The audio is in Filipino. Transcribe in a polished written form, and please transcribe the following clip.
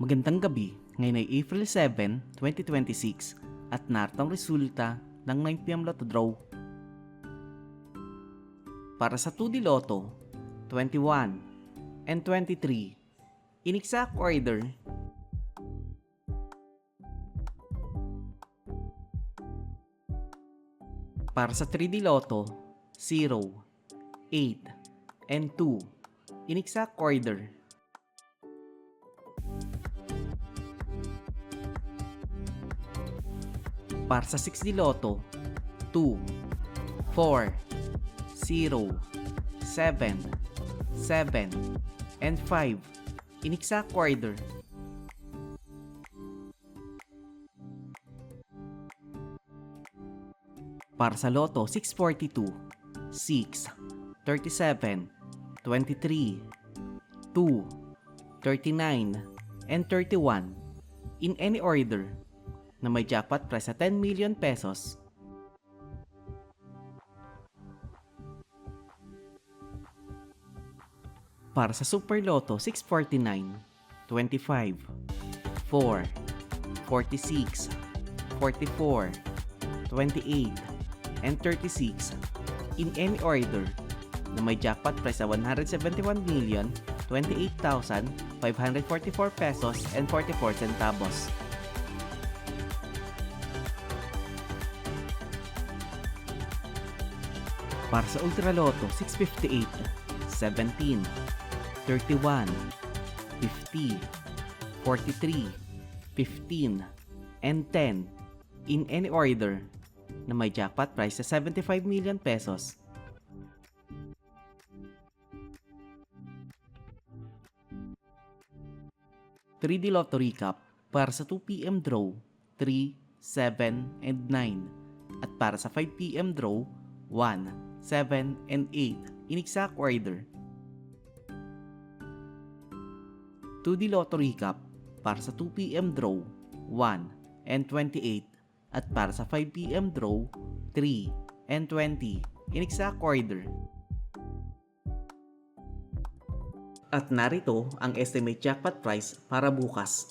Magandang gabi, ngayon ay April 7, 2026 at narito ang resulta ng 9pm Lotto Draw. Para sa 2D Lotto, 21 and 23, in exact order. Para sa 3D Lotto, 0, 8, and 2, in exact order. Para sa 6D Lotto, 2, 4, 0, 7, 7, and 5, in exact order. Para sa Lotto 642, 6, 37, 23, 2, 39, and 31, in any order, na may jackpot prize na 10 million pesos. Para sa Super Lotto 649, 25, 4, 46, 44, 28, and 36, in any order, na may jackpot prize na 171,028,544 pesos and 44 centavos. Para sa Ultra Lotto 658, 17, 31, 50, 43, 15, and 10, in any order, na may jackpot prize sa 75 million pesos. '3D Lotto Recap para sa 2pm draw 3, 7, and 9 at para sa 5pm draw 1, 7, and 8 in exact order. 2D Lotto Recap para sa 2pm draw 1 and 28 at para sa 5pm draw 3 and 20 in exact order. At narito ang estimate jackpot price para bukas.